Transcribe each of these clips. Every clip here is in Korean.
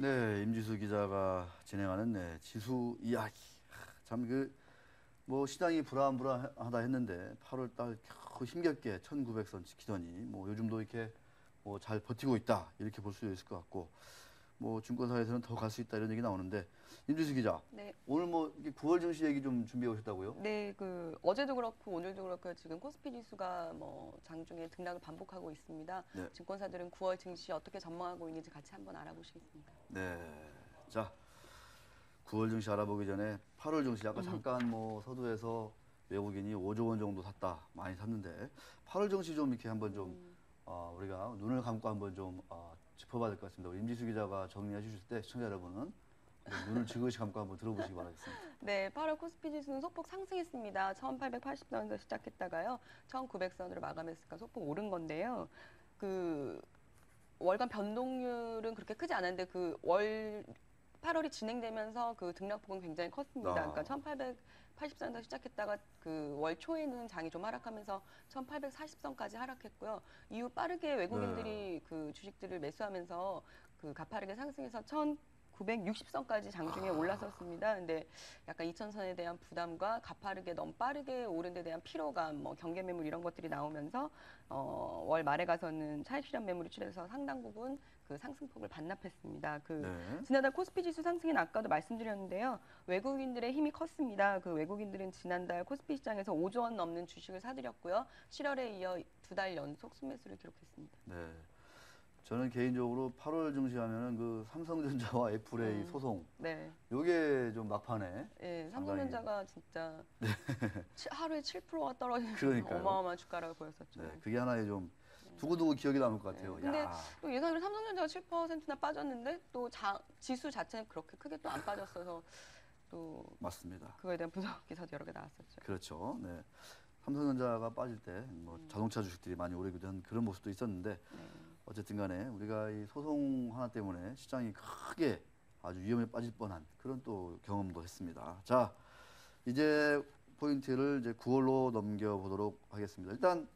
네, 임지수 기자가 진행하는 네, 지수 이야기. 참 뭐 시장이 불안불안하다 했는데 8월 달 겨우 힘겹게 1900선 지키더니 뭐 요즘도 이렇게 뭐 잘 버티고 있다 이렇게 볼 수 있을 것 같고 뭐 증권사에서는 더 갈 수 있다 이런 얘기 나오는데 임지수 기자. 네. 오늘 뭐 9월 증시 얘기 좀 준비해 오셨다고요? 네, 어제도 그렇고 오늘도 그렇고 지금 코스피 지수가 뭐 장중에 등락을 반복하고 있습니다. 네. 증권사들은 9월 증시 어떻게 전망하고 있는지 같이 한번 알아보시겠습니다. 네. 자, 9월 증시 알아보기 전에 8월 증시 아까 잠깐 뭐 서두에서 외국인이 5조 원 정도 샀다 많이 샀는데 8월 증시 좀 이렇게 한번 좀 우리가 눈을 감고 한번 좀 짚어봐야 될 것 같습니다. 우리 임지수 기자가 정리해 주실 때 시청자 여러분은 눈을 지그시 감고 한번 들어보시기 바라겠습니다. 네, 8월 코스피 지수는 소폭 상승했습니다. 1880선에서 시작했다가요. 1900선으로 마감했으니까 소폭 오른 건데요. 월간 변동률은 그렇게 크지 않았는데 8월이 진행되면서 등락폭은 굉장히 컸습니다. 그러니까 1880선에서 시작했다가 월 초에는 장이 좀 하락하면서 1840선까지 하락했고요. 이후 빠르게 외국인들이 주식들을 매수하면서 가파르게 상승해서 1960선까지 장중에 올라섰습니다. 근데 약간 2000선에 대한 부담과 가파르게 너무 빠르게 오른 데 대한 피로감, 뭐 경계 매물 이런 것들이 나오면서 월 말에 가서는 차익 실현 매물이 출해서 상당 부분 상승폭을 반납했습니다. 지난달 코스피 지수 상승은 아까도 말씀드렸는데요. 외국인들의 힘이 컸습니다. 외국인들은 지난달 코스피 시장에서 5조 원 넘는 주식을 사들였고요. 7월에 이어 2달 연속 순매수를 기록했습니다. 네. 저는 개인적으로 8월 증시하면은 삼성전자와 애플의 소송. 네. 요게 좀 막판에. 네, 삼성전자가 진짜 하루에 7%가 떨어지는 어마어마한 주가락을 보였었죠. 네, 그게 하나의 좀 두고두고 기억이 남을 것 같아요. 근데 또 예상대로 삼성전자가 7%나 빠졌는데 또 지수 자체는 그렇게 크게 또 안 빠졌어서 또 맞습니다. 그거에 대한 분석 기사도 여러 개 나왔었죠. 그렇죠. 네. 삼성전자가 빠질 때 뭐 자동차 주식들이 많이 오르기도 한 그런 모습도 있었는데 어쨌든 간에 우리가 이 소송 하나 때문에 시장이 크게 아주 위험에 빠질 뻔한 그런 또 경험도 했습니다. 자, 이제 포인트를 이제 9월로 넘겨보도록 하겠습니다. 일단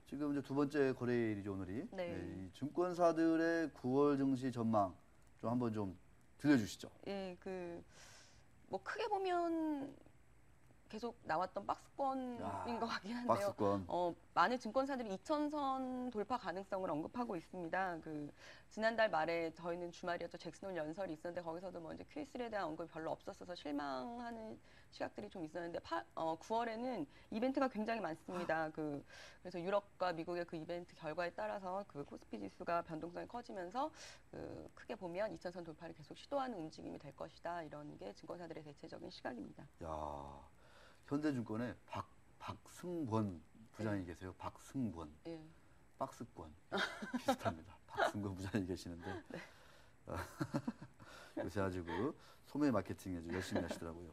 지금 이제 두 번째 거래일이죠, 오늘이. 이 증권사들의 9월 증시 전망 좀 한번 좀 들려주시죠. 예, 뭐 크게 보면 계속 나왔던 박스권인 것 같긴 한데요. 박스권. 많은 증권사들이 2000선 돌파 가능성을 언급하고 있습니다. 지난달 말에 저희는 주말이었죠. 잭슨홀 연설이 있었는데 거기서도 뭐 이제 QE3에 대한 언급이 별로 없었어서 실망하는 시각들이 좀 있었는데 9월에는 이벤트가 굉장히 많습니다. 그래서 유럽과 미국의 이벤트 결과에 따라서 코스피 지수가 변동성이 커지면서 크게 보면 2000선 돌파를 계속 시도하는 움직임이 될 것이다. 이런 게 증권사들의 대체적인 시각입니다. 야. 현대증권에 박승권 부장이 계세요. 박승권. 예. 박스권. 비슷합니다. 박승권 부장이 계시는데. 요새 아주 소매 마케팅 아주 열심히 하시더라고요.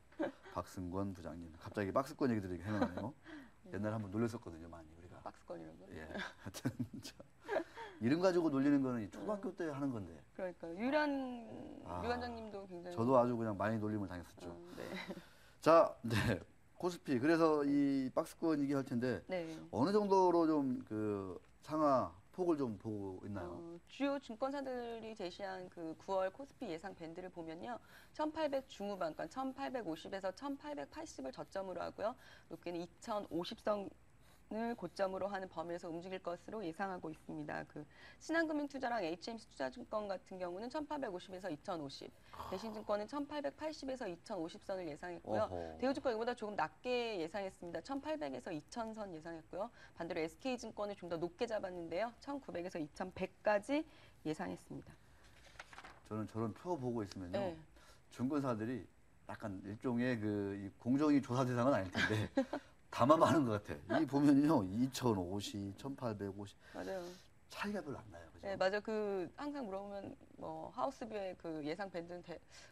박승권 부장님. 갑자기 박스권 얘기 들으니까 생각나네요. 옛날에 한번 놀렸었거든요, 많이 우리가. 박스권이라고? 예. 하여튼 이름 가지고 놀리는 거는 초등학교 때 하는 건데. 그러니까 유란 위원장님도 굉장히. 저도 아주 그냥 많이 놀림을 당했었죠. 네. 자, 네. 코스피. 그래서 이 박스권 얘기할 텐데 어느 정도로 좀 상하 폭을 좀 보고 있나요? 주요 증권사들이 제시한 9월 코스피 예상 밴드를 보면요. 1800 중후반, 그러니까 1850에서 1880을 저점으로 하고요. 높게는 2050선 을 고점으로 하는 범위에서 움직일 것으로 예상하고 있습니다. 신한금융투자랑 HMC 투자증권 같은 경우는 1850에서 2050, 대신증권은 1880에서 2050선을 예상했고요. 대우증권 이보다 조금 낮게 예상했습니다. 1800에서 2000선 예상했고요. 반대로 SK증권을 좀 더 높게 잡았는데요. 1900에서 2100까지 예상했습니다. 저는 저런 표 보고 있으면요. 증권사들이 약간 일종의 이 공정위 조사 대상은 아닐 텐데 담아하는 것 같아. 이 보면요, 2050, 1850. 맞아요. 차이가 별로 안 나요. 그죠? 네, 맞아요. 항상 물어보면, 하우스뷰의 예상 밴드는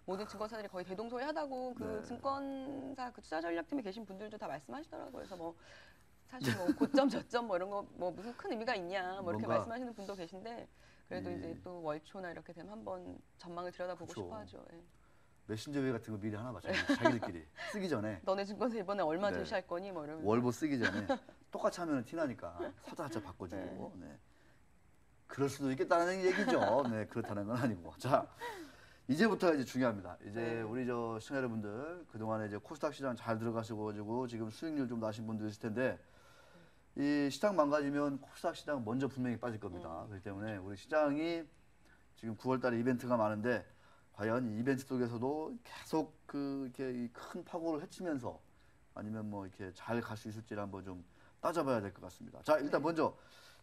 모든 증권사들이 거의 대동소이하다고 증권사 투자전략팀에 계신 분들도 다 말씀하시더라고요. 그래서 사실 고점, 저점 이런 거 무슨 큰 의미가 있냐 이렇게 말씀하시는 분도 계신데 그래도 이제 또 월초나 이렇게 되면 한번 전망을 들여다보고 싶어 하죠. 예. 메신저 웨이 같은 거 미리 하나 맞춰요. 자기들끼리 쓰기 전에. 너네 증권사 이번에 얼마 제시할 거니? 이러면서. 월보 쓰기 전에 똑같이 하면 티나니까 살짝 바꿔주고. 네. 그럴 수도 있겠다는 얘기죠. 네, 그렇다는 건 아니고. 자, 이제부터 이제 중요합니다. 이제 네. 우리 저 시청자 여러분들 그동안에 이제 코스닥 시장 잘 들어가시고 가지고 지금 수익률 좀 나신 분들 있을 텐데 이 시장 망가지면 코스닥 시장 먼저 분명히 빠질 겁니다. 그렇기 때문에 우리 시장이 지금 9월 달에 이벤트가 많은데 과연 이 이벤트 속에서도 계속 이렇게 큰 파고를 헤치면서 아니면 뭐 이렇게 잘 갈 수 있을지를 한번 좀 따져봐야 될 것 같습니다. 자, 일단 먼저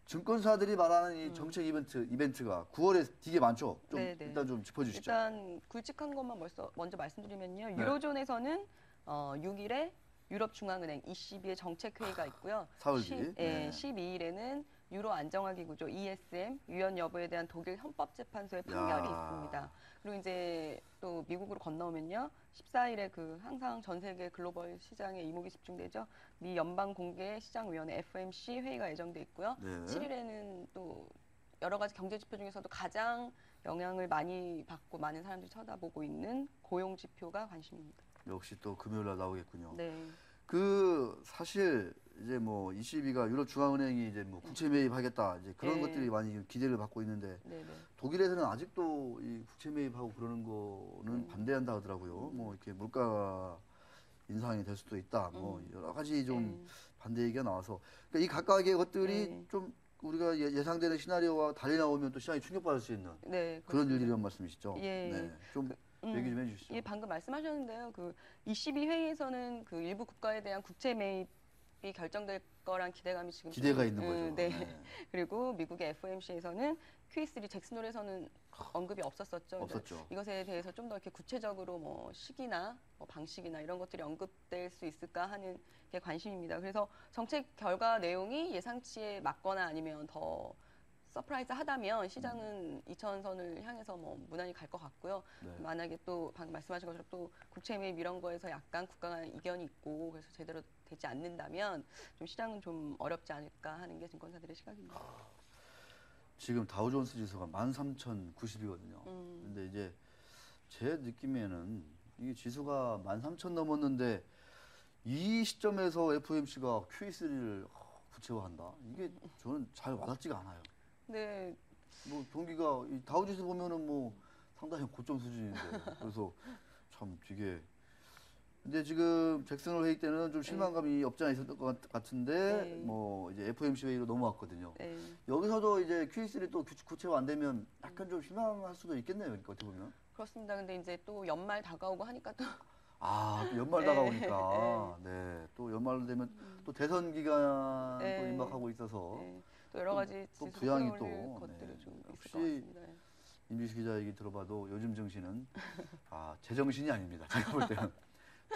증권사들이 말하는 이 정책 이벤트가 9월에 되게 많죠. 좀 네, 네. 일단 좀 짚어주시죠. 일단 굵직한 것만 먼저 말씀드리면요. 네. 유로존에서는 6일에 유럽중앙은행 ECB의 정책회의가 있고요. 사흘 뒤. 12일에는 유로 안정화기 구조 ESM 유연 여부에 대한 독일 헌법재판소의 판결이 있습니다. 그리고 이제 또 미국으로 건너오면요. 14일에 그 항상 전 세계 글로벌 시장에 이목이 집중되죠. 미 연방공개 시장위원회 FOMC 회의가 예정돼 있고요. 네. 7일에는 또 여러 가지 경제 지표 중에서도 가장 영향을 많이 받고 많은 사람들이 쳐다보고 있는 고용 지표가 관심입니다. 역시 또 금요일 날 나오겠군요. 네. 사실 이제 뭐 ECB가 유럽 중앙은행이 이제 뭐 국채 매입하겠다 이제 그런 네. 것들이 많이 기대를 받고 있는데 네, 네. 독일에서는 아직도 이 국채 매입하고 그러는 거는 반대한다 하더라고요. 뭐 이렇게 물가 인상이 될 수도 있다. 뭐 여러 가지 좀 반대 얘기가 나와서 그러니까 이 각각의 것들이 네. 좀 우리가 예상되는 시나리오와 달리 나오면 또 시장이 충격받을 수 있는 네, 그런 일이란 말씀이시죠? 예. 네. 좀 얘기 좀 해주시죠. 예, 방금 말씀하셨는데요. 그 ECB 회의에서는 그 일부 국가에 대한 국채 매입이 결정될 거란 기대감이 지금 기대가 좀, 있는 거죠. 네. 네. 그리고 미국의 FOMC에서는 Q3 잭슨홀에서는 언급이 없었었죠. 없었죠. 이것에 대해서 좀 더 이렇게 구체적으로 뭐 시기나 뭐 방식이나 이런 것들이 언급될 수 있을까 하는 게 관심입니다. 그래서 정책 결과 내용이 예상치에 맞거나 아니면 더 서프라이즈 하다면 시장은 2천선을 향해서 뭐 무난히 갈 것 같고요. 네. 만약에 또 방금 말씀하신 것처럼 또 국채 매입 이런 거에서 약간 국가 간 이견이 있고 그래서 제대로 되지 않는다면 좀 시장은 좀 어렵지 않을까 하는 게 증권사들의 시각입니다. 지금 다우존스 지수가 13,090이거든요. 근데 이제 제 느낌에는 이게 지수가 13,000 넘었는데 이 시점에서 FOMC가 QE3를 구체화한다. 이게 저는 잘 와닿지가 않아요. 네, 뭐 경기가 이 다우지수 보면은 뭐 상당히 고점 수준인데 그래서 참 되게 근데 지금 잭슨홀 회의 때는 좀 실망감이 없지 않아 있었던 것 같은데 네. 뭐 이제 FOMC 회의로 넘어왔거든요. 네. 여기서도 이제 QE3 또 구체화 안 되면 약간 좀 실망할 수도 있겠네요. 그러니까 어떻게 보면. 그렇습니다. 근데 이제 또 연말 다가오고 하니까 또 또 연말 네. 다가오니까 네. 또 연말 되면 또 대선 기간 또 네. 임박하고 있어서 네, 또 여러 가지 또 지수 부양이 끌어올릴 또, 것들이 네. 좀 있을 것 역시 같습니다. 임지수 기자 얘기 들어봐도 요즘 정신은 제정신이 아닙니다. 제가 볼 때는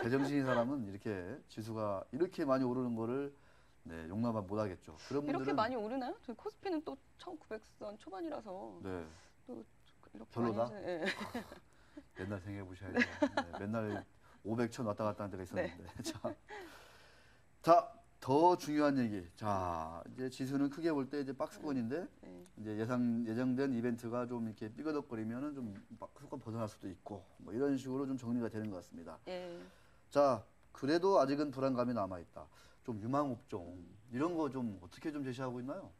제정신인 사람은 이렇게 지수가 이렇게 많이 오르는 거를 네, 용납 못 하겠죠. 그런 이렇게 분들은 많이 오르나요? 저희 코스피는 또 1900선 초반이라서 네, 또 이렇게 별로다? 많이 예. 옛날 생각해 보셔야 돼요. 네, 맨날 500, 1000 왔다 갔다 하는 때가 있었는데. 자, 더 중요한 얘기. 자, 이제 지수는 크게 볼 때 이제 박스권인데 네. 이제 예정된 이벤트가 좀 이렇게 삐거덕거리면은 좀 박스권 벗어날 수도 있고 뭐 이런 식으로 좀 정리가 되는 것 같습니다. 예. 자, 그래도 아직은 불안감이 남아 있다. 좀 유망 업종 이런 거 좀 어떻게 좀 제시하고 있나요?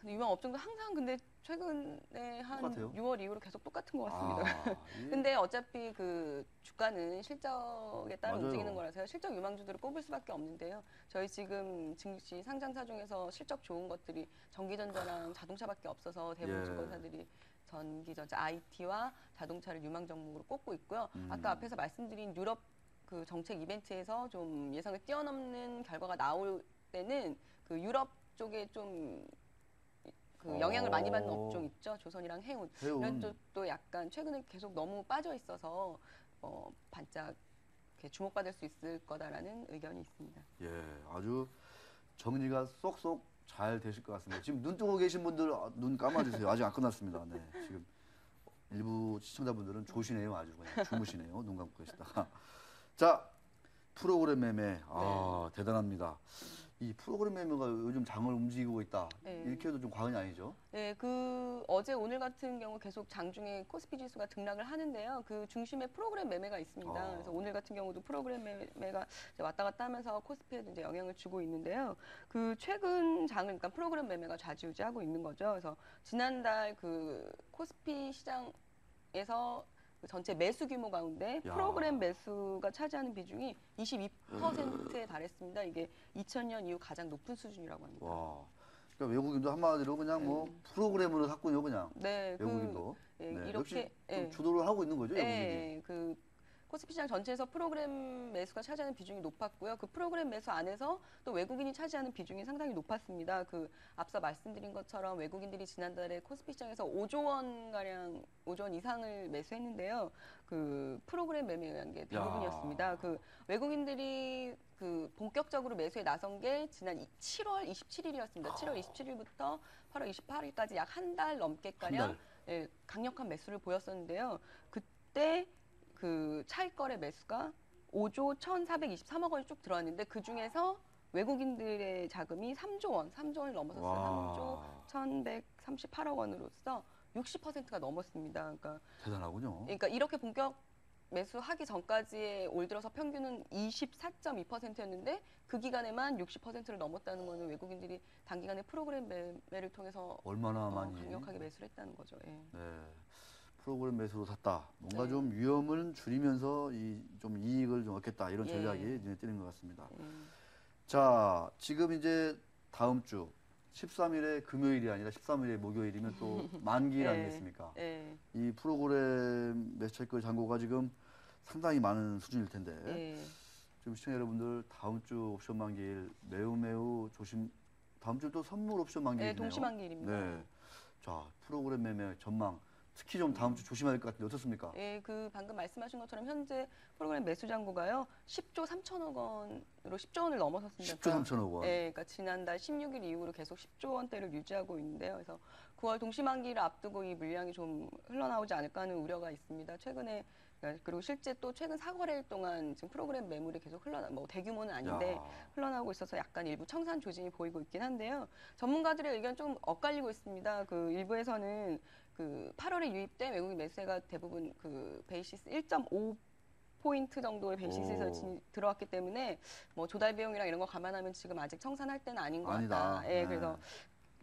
유망 업종도 항상 근데 최근에 한 똑같아요? 6월 이후로 계속 똑같은 것 같습니다. 이- 근데 어차피 그 주가는 실적에 따라 맞아요. 움직이는 거라서요. 실적 유망주들을 꼽을 수밖에 없는데요. 저희 지금 증시 상장사 중에서 실적 좋은 것들이 전기전자랑 자동차밖에 없어서 대부분 예. 증권사들이 전기전자, IT와 자동차를 유망 종목으로 꼽고 있고요. 아까 앞에서 말씀드린 유럽 그 정책 이벤트에서 좀 예상을 뛰어넘는 결과가 나올 때는 그 유럽 쪽에 좀 그 영향을 많이 받는 업종 있죠. 조선이랑 해운. 이런 쪽도 약간 최근에 계속 너무 빠져 있어서 반짝 이렇게 주목받을 수 있을 거다라는 의견이 있습니다. 예, 아주 정리가 쏙쏙 잘 되실 것 같습니다. 지금 눈 뜨고 계신 분들 눈 감아주세요. 아직 안 끝났습니다. 네, 지금 일부 시청자분들은 조시네요. 아주 그냥 주무시네요. 눈 감고 계시다가. 자, 프로그램 매매. 대단합니다. 이 프로그램 매매가 요즘 장을 움직이고 있다. 네. 이렇게 해도 좀 과언이 아니죠? 네, 그 어제 오늘 같은 경우 계속 장중에 코스피 지수가 등락을 하는데요. 그 중심에 프로그램 매매가 있습니다. 그래서 오늘 같은 경우도 프로그램 매매가 이제 왔다 갔다 하면서 코스피에도 이제 영향을 주고 있는데요. 그 최근 장을 그러니까 프로그램 매매가 좌지우지하고 있는 거죠. 그래서 지난달 그 코스피 시장에서 그 전체 매수 규모 가운데 야. 프로그램 매수가 차지하는 비중이 22%에 달했습니다. 이게 2000년 이후 가장 높은 수준이라고 합니다. 와. 그러니까 외국인도 한마디로 그냥 뭐 프로그램으로 샀군요, 그냥. 네, 외국인도. 예, 네, 이렇게 역시 좀 예. 주도를 하고 있는 거죠, 외국인이. 예, 그 코스피 시장 전체에서 프로그램 매수가 차지하는 비중이 높았고요. 그 프로그램 매수 안에서 또 외국인이 차지하는 비중이 상당히 높았습니다. 그 앞서 말씀드린 것처럼 외국인들이 지난달에 코스피 시장에서 5조 원 가량, 5조 원 이상을 매수했는데요. 그 프로그램 매매한 게 대부분이었습니다. 그 외국인들이 그 본격적으로 매수에 나선 게 지난 7월 27일이었습니다. 7월 27일부터 8월 28일까지 약 한 달 넘게가량 예, 강력한 매수를 보였었는데요. 그때 그 차익거래 매수가 5조 1,423억 원이 쭉 들어왔는데 그 중에서 외국인들의 자금이 3조 원을 넘어섰어요. 와. 3조 1,138억 원으로서 60%가 넘었습니다. 그러니까 대단하군요. 이렇게 본격 매수하기 전까지의 올 들어서 평균은 24.2%였는데 그 기간에만 60%를 넘었다는 거는 외국인들이 단기간에 프로그램 매매를 통해서 얼마나 많이. 강력하게 매수를 했다는 거죠. 예. 네. 프로그램 매수로 샀다. 뭔가 네. 좀 위험을 줄이면서 좀 이익을 좀 얻겠다. 이런 예. 전략이 눈에 띄는 것 같습니다. 예. 자, 지금 이제 다음 주 13일에 금요일이 아니라 13일에 목요일이면 또 만기일 예. 아니겠습니까? 예. 이 프로그램 매수 차익거래 잔고가 지금 상당히 많은 수준일 텐데 예. 지금 시청자 여러분들 다음 주 옵션 만기일 매우 다음 주 또 선물 옵션 만기일이네요. 네, 동시만기일입니다. 네. 자, 프로그램 매매 전망 특히 좀 다음 주 조심해야 될 것 같은데 어떻습니까? 예, 그 방금 말씀하신 것처럼 현재 프로그램 매수 잔고가요 10조 3천억 원으로 10조 원을 넘어섰습니다. 10조 3천억 원. 예, 그러니까 지난달 16일 이후로 계속 10조 원대를 유지하고 있는데요. 그래서 9월 동시만기를 앞두고 이 물량이 좀 흘러나오지 않을까 하는 우려가 있습니다. 최근에 그리고 실제 또 최근 4거래일 동안 지금 프로그램 매물이 계속 뭐 대규모는 아닌데 야. 흘러나오고 있어서 약간 일부 청산 조짐이 보이고 있긴 한데요. 전문가들의 의견 좀 엇갈리고 있습니다. 그 일부에서는 그 8월에 유입된 외국인 매수세가 대부분 그 베이시스 1.5 포인트 정도의 베이시스에서 들어왔기 때문에 뭐 조달 비용이랑 이런 거 감안하면 지금 아직 청산할 때는 아닌 것 아니다. 같다. 예, 네. 그래서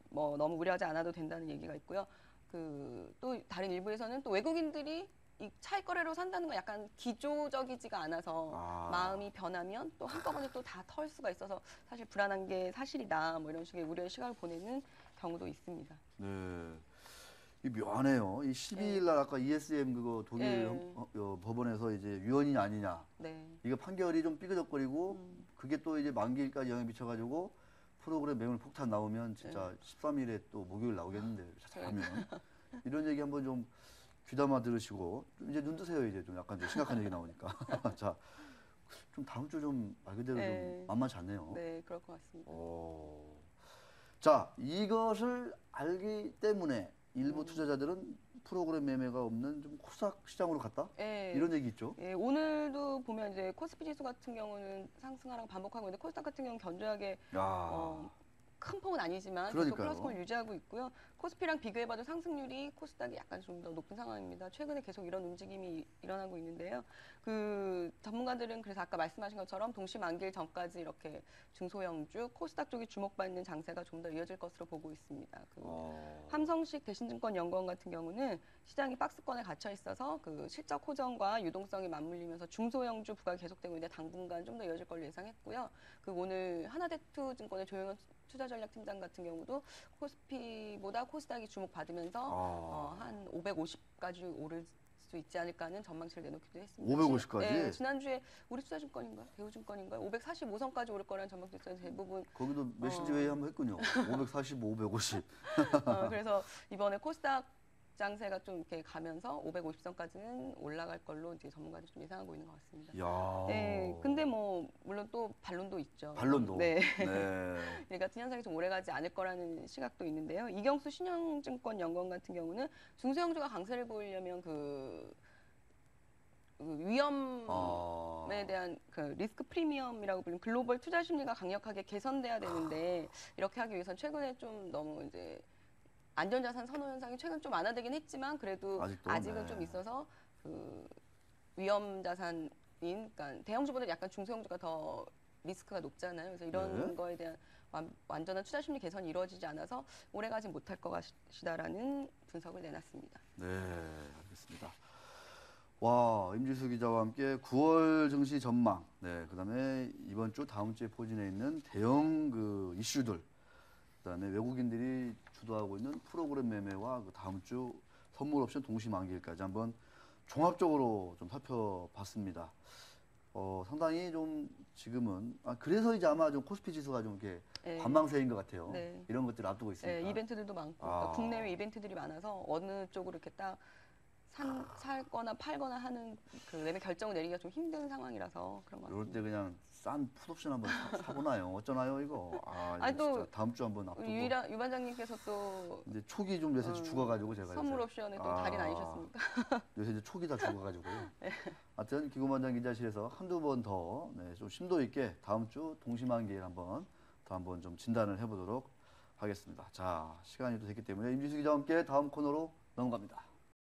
뭐 너무 무리하지 않아도 된다는 얘기가 있고요. 그 또 다른 일부에서는 또 외국인들이 이 차익 거래로 산다는 건 약간 기조적이지가 않아서 마음이 변하면 또 한꺼번에 또 다 털 수가 있어서 사실 불안한 게 사실이다. 뭐 이런 식의 우려의 시각을 보내는 경우도 있습니다. 네. 이 묘하네요. 이 12일 날 아까 ESM 그거 독일 네. 법원에서 이제 위헌이냐 아니냐. 네. 이거 판결이 좀 삐그덕거리고 그게 또 이제 만기일까지 영향 미쳐가지고 프로그램 매물 폭탄 나오면 진짜 13일에 또 목요일 나오겠는데 잘하면 이런 얘기 한번 좀 귀담아 들으시고 좀 이제 눈 뜨세요. 이제 좀 약간 좀 심각한 얘기 나오니까. 자, 좀 다음 주 좀 말 그대로 좀 만만치 않네요. 네, 그럴 것 같습니다. 자, 이것을 알기 때문에 일부 투자자들은 프로그램 매매가 없는 좀 코스닥 시장으로 갔다? 예. 이런 얘기 있죠? 예, 오늘도 보면 이제 코스피 지수 같은 경우는 상승하락 반복하고 있는데 코스닥 같은 경우는 견조하게 야. 큰 폭은 아니지만 계속 그러니까요. 플러스권을 유지하고 있고요. 코스피랑 비교해봐도 상승률이 코스닥이 약간 좀 더 높은 상황입니다. 최근에 계속 이런 움직임이 일어나고 있는데요. 그 전문가들은 그래서 아까 말씀하신 것처럼 동시만기일 전까지 이렇게 중소형주, 코스닥 쪽이 주목받는 장세가 좀 더 이어질 것으로 보고 있습니다. 함성식 대신증권연구원 같은 경우는 시장이 박스권에 갇혀 있어서 그 실적 호전과 유동성이 맞물리면서 중소형주 부각이 계속되고 있는데 당분간 좀 더 이어질 걸로 예상했고요. 그 오늘 하나대투증권의 조영현 투자전략팀장 같은 경우도 코스피보다 코스닥이 주목받으면서 한 550까지 오를 수 있지 않을까 하는 전망치를 내놓기도 했습니다. 550까지? 네, 지난주에 우리 투자증권인가 대우증권인가 545선까지 오를 거라는 전망도 있어요. 대부분 거기도 메신저 회의 한번 했군요. 545, 550. 그래서 이번에 코스닥 장세가 좀 이렇게 가면서 550선까지는 올라갈 걸로 이제 전문가들이 좀 예상하고 있는 것 같습니다. 야. 네, 근데 뭐 물론 또 반론도 있죠. 반론도. 네. 네. 이 같은 현상이 좀 오래가지 않을 거라는 시각도 있는데요. 이경수 신영증권연구원 같은 경우는 중소형주가 강세를 보이려면 그 위험에 대한 그 리스크 프리미엄이라고 불리는 글로벌 투자 심리가 강력하게 개선돼야 되는데 이렇게 하기 위해선 최근에 좀 너무 이제 안전자산 선호 현상이 최근 좀 완화되긴 했지만 그래도 아직은 좀 있어서 그 위험 자산인 그러니까 대형주보다 약간 중소형주가 더 리스크가 높잖아요. 그래서 이런 거에 대한 완전한 투자 심리 개선이 이루어지지 않아서 오래가지 못할 것이다라는 분석을 내놨습니다. 네, 알겠습니다. 와, 임지수 기자와 함께 9월 증시 전망, 네, 그다음에 이번 주 다음 주에 포진해 있는 대형 그 이슈들, 그다음에 외국인들이 주도하고 있는 프로그램 매매와 그 다음 주 선물 옵션 동시 만기일까지 한번 종합적으로 좀 살펴봤습니다. 상당히 좀 지금은 그래서 이제 아마 좀 코스피 지수가 좀 이렇게 네. 관망세인 것 같아요. 네. 이런 것들을 앞두고 있으니까. 네, 이벤트들도 많고 그러니까 국내외 이벤트들이 많아서 어느 쪽으로 이렇게 딱 살거나 팔거나 하는 그 매매 결정을 내리기가 좀 힘든 상황이라서 그런 것 이럴 같습니다. 때 그냥 싼 풋옵션 한번 사보나요? 어쩌나요 이거? 이거 아니, 또 진짜 다음 주 한번 앞두고. 유 반장님께서 또 이제 초기 좀 요새 죽어가지고 제가 선물 요새. 옵션에 또 달인 아니셨습니까? 요새 이제 초기 다 죽어가지고요. 하여튼 기고만장 기자실에서 한두 번 더 좀 심도 있게 다음 주 동시만기일 한번 좀 진단을 해보도록 하겠습니다. 자, 시간이 또 됐기 때문에 임지수 기자와 함께 다음 코너로 넘어갑니다.